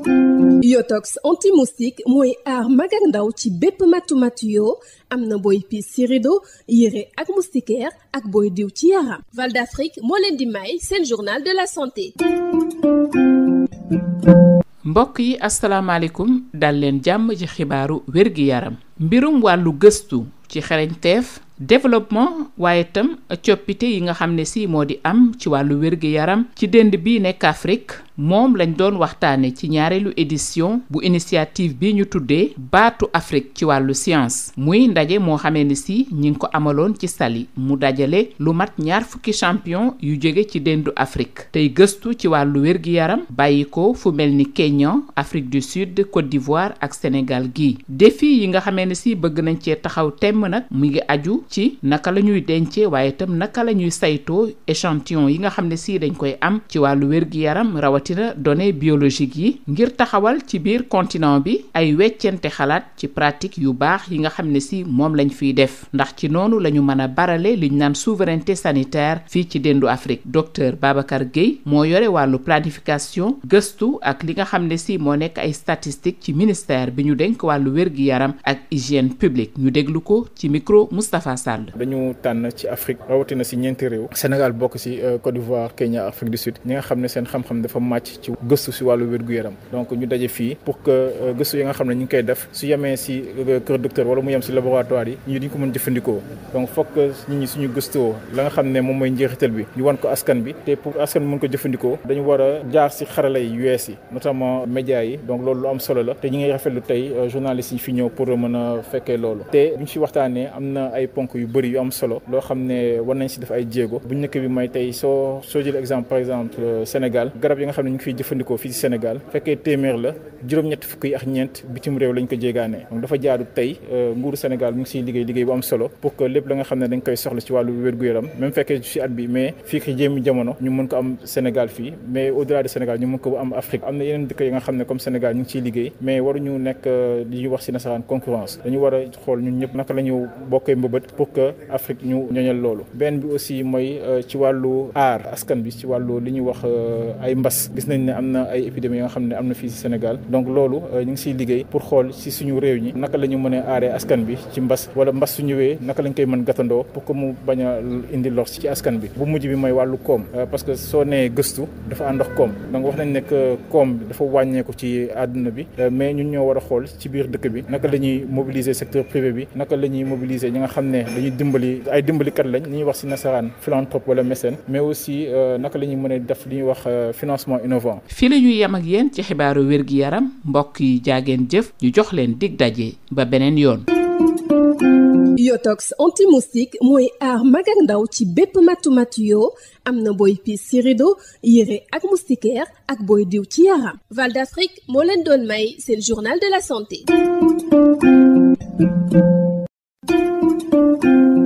Yotox anti-moustique mooy aar mag ak ndaw ci bépp matu-matu yoo am na booy piis ci rido yére ak moustiquaire ak booy diw ci yaram. Val d'Afrique moo leen di may seen journal de la santé. mbokk yi asalaamaaleykum dal leen jàmm ci xibaaru wérgi yaram mbirum wàllu gëstu ci xereñteef développement waaye itam coppite yi nga xam ne si moo di am ci wàllu wérgi yaram ci dënd bi nekk Afrique moom lañ doon waxtaane ci ñaareelu édition bu initiative bi ñu tuddee baatu Afrique ci wàllu science muy ndaje moo xamee ni si ñi ngi ko amaloon ci Saly mu dajale lu mat 20 champion yu jóge ci dëndu Afrique tey gëstu ci wàllu wérgi yaram bàyyi ko fu mel ni Kenya, Afrique du Sud, Côte d'Ivoire ak Sénégal gii défi yi nga xamee ni si bëgg nañ cee taxaw temm nag mu ngi aju ci naka la ñuy dencee waaye itam naka la ñuy saytoo échantillon yi nga xam ne si dañ koy am ci wàllu wér-gi-yaram rawatina données biologiques yi ngir taxawal ci biir continent bi ay weccente xalaat ci pratique yu baax yi nga xam ne si moom lañ fiy def ndax ci noonu la ñu mën a barale liñ naan souveraineté sanitaire fii ci déndu Afrique. Docteur Babacar Gueye moo yore wàllu planification gëstu ak li nga xam ne si moo nekk ay statistiques ci ministère bi ñu dénk wàllu wér-gi-yaram ak hygiène publique ñu déglu ko ci micro Moustapha Sall. dañu tànn ci Afrique rawatina si ñeenti réew Sénégal bokk si Côte d'Ivoire, Kenya, Afrique du Sud ñi nga xam ne seen xam-xam dafa màcc ci gëstu si wàllu wér-gu-yaram donc ñu daje fii pour que gëstu yi nga xam ne ñu ngi koy def su yemee si kër docteur wala mu yem si laboratoire yi ñu duñ ko mën jëfandikoo donc foog nit ñi suñu gëstoo la nga xam ne moom mooy njeexital bi ñu wan ko askan bi te pour askan bi mën ko jëfandikoo dañu war a jaar si xarala yi US yi notamment médias yi donc loolu lu am solo la te ñi ngay rafetlu tey journalistes yi fi ñëw pour mën a fekkee loolu te buñ si waxtaanee am na ay ponk yu bëri yu am solo loo xam ne war nañ si def ay jéego bu njëkk bi mooy tey soo jël exemple par exemple Sénégal garab yi nga xam ne ñu ngi fiy jëfandikoo fii si Sénégal fekkee téeméer la juróom-ñett fukk yi ak ñeent bitim réew lañ ko jéegaanee donc dafa jaadu tey nguuru Sénégal mu ngi siy liggéey bu am solo pour que lépp la nga xam ne dañ koy soxla ci wàllu wér-gu-yaram même fekkee si at bi mais fii ki jéemi jamono ñu mën ko am Sénégal fii mais au delà de Sénégal ñu mën ko am Afrique am na yeneen dëkk yi nga xam ne comme Sénégal ñu ngi ciy liggéey mais waruñu nekk li ñuy wax si nasaraan concurrence dañu war a xool ñun ñëpp naka la ñu bokkee mbëbët pour que Afrique ñu ñoñal loolu benn bi aussi mooy ci wàllu aar askan bi ci wàllu li ñuy wax ay mbas gis nañ ne am na ay épidémies yi nga xam ne am na fii ci Sénégal donc loolu ñu ngi siy liggéey pour xool ci suñu réew ñi naka la ñu mën a aaree askan bi ci mbas wala mbas su ñëwee naka lañ koy mën gàttandoo pour que mu bañ a indi lor ci askan bi bu mujj bi mooy wàllu koom parce que soo nee gëstu dafa ànd ak koom donc wax nañ ne que koom dafa wàññeeku ci àdduna bi mais ñun ñoo war a xool ci biir dëkk bi naka la ñuy mobiliser secteur privé bi naka la ñuy mobiliser ñi nga xam ne dañuy dimbali ay dimbalikat lañ li ñuy wax ci nasaraan philanthrope wala mécène mais aussi naka la ñuy mën a def li ñuy wax financement innovant. fii la ñuy yem ak yéen ci xibaaru wér-gi-yaram mbokk yi jaageen jëf ñu jox leen dig daje ba beneen yoon. Yotox anti-moustique mooy aar mag ak ndaw ci bépp matu-matu yoo am na booy piis ci rido yére ak moustiquaire ak booy diw ci yaram. Val d'Afrique moo leen doon may seen journal de la santé.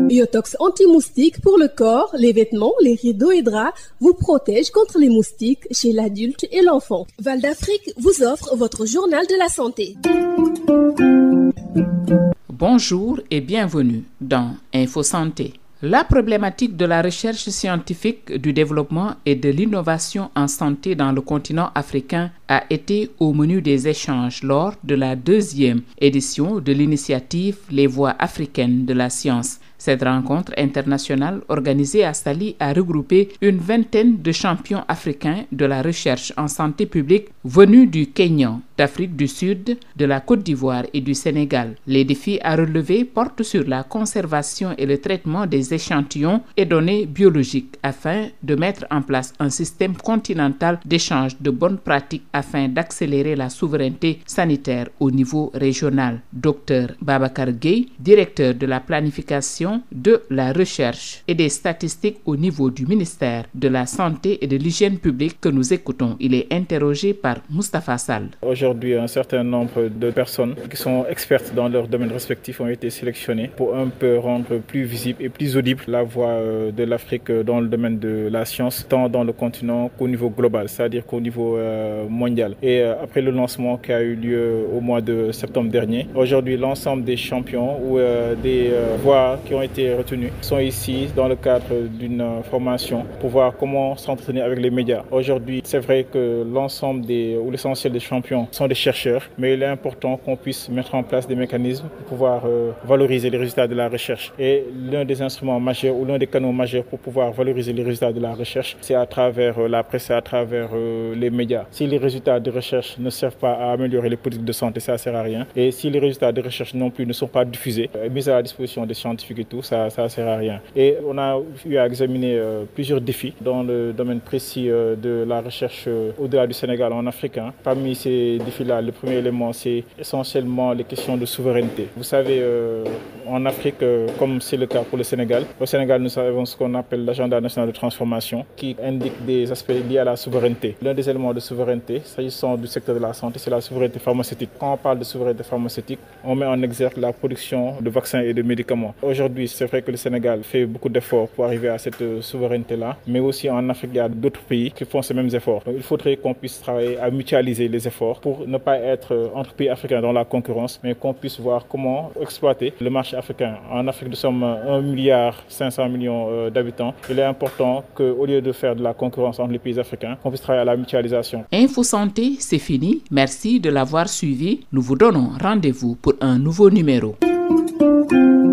Yotox anti-moustique pour le corps, les vêtements, les rideaux et draps vous protège contre les moustiques chez l'adulte et l'enfant. Val d'Afrique vous offre votre journal de la santé. Bonjour et bienvenue dans Info Santé. La problématique de la recherche scientifique, du développement et de l'innovation en santé dans le continent africain a été au menu des échanges lors de la 2e édition de l'initiative Les Voix africaines de la science. Cette rencontre internationale organisée à Saly a regroupé une vingtaine de champions africains de la recherche en santé publique venus du Kenya, d'Afrique du Sud, de la Côte d'Ivoire et du Sénégal. Les défis à relever portent sur la conservation et le traitement des échantillons et données biologiques afin de mettre en place un système continental d'échange de bonnes pratiques afin d'accélérer la souveraineté sanitaire au niveau régional. Dr Babacar Gueye, directeur de la planification, de la recherche et des statistiques au niveau du ministère de la Santé et de l'Hygiène publique que nous écoutons. Il est interrogé par Moustapha Sall. Aujourd'hui, un certain nombre de personnes qui sont expertes dans leurs domaines respectifs ont été sélectionnées pour un peu rendre plus visible et plus audible la voix de l'Afrique dans le domaine de la science, tant dans le continent qu'au niveau global, c'est-à-dire qu'au niveau mondial. Et après le lancement qui a eu lieu au mois de septembre dernier, aujourd'hui, l'ensemble des champions ou des voix qui ont ont été retenus sont ici dans le cadre d'une formation pour voir comment s'entretenir avec les médias. Aujourd'hui, c'est vrai que l'ensemble ou l'essentiel des champions sont des chercheurs, mais il est important qu'on puisse mettre en place des mécanismes pour pouvoir valoriser les résultats de la recherche. Et l'un des instruments majeurs ou l'un des canaux majeurs pour pouvoir valoriser les résultats de la recherche, c'est à travers la presse, à travers les médias. Si les résultats de recherche ne servent pas à améliorer les politiques de santé, ça ne sert à rien. Et si les résultats de recherche non plus ne sont pas diffusés, mis à la disposition des scientifiques et tout, ça ne sert à rien. Et on a eu à examiner plusieurs défis dans le domaine précis de la recherche au-delà du Sénégal, en Afrique. Parmi ces défis-là, le premier élément, c'est essentiellement les questions de souveraineté. Vous savez, en Afrique, comme c'est le cas pour le Sénégal, au Sénégal, nous avons ce qu'on appelle l'agenda national de transformation qui indique des aspects liés à la souveraineté. L'un des éléments de souveraineté, s'agissant du secteur de la santé, c'est la souveraineté pharmaceutique. Quand on parle de souveraineté pharmaceutique, on met en exergue la production de vaccins et de médicaments. Aujourd'hui, c'est vrai que le Sénégal fait beaucoup d'efforts pour arriver à cette souveraineté-là, mais aussi en Afrique, il y a d'autres pays qui font ces mêmes efforts. Donc, il faudrait qu'on puisse travailler à mutualiser les efforts pour ne pas être entre pays africains dans la concurrence, mais qu'on puisse voir comment exploiter le marché africain. En Afrique, nous sommes 1,5 milliard d'habitants. Il est important qu'au lieu de faire de la concurrence entre les pays africains, qu'on puisse travailler à la mutualisation. Info Santé, c'est fini. Merci de l'avoir suivi. Nous vous donnons rendez-vous pour un nouveau numéro.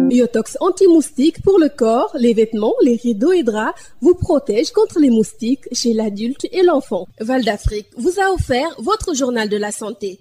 Biotox anti-moustique pour le corps, les vêtements, les rideaux et draps vous protège contre les moustiques chez l'adulte et l'enfant. Val d'Afrique vous a offert votre journal de la santé.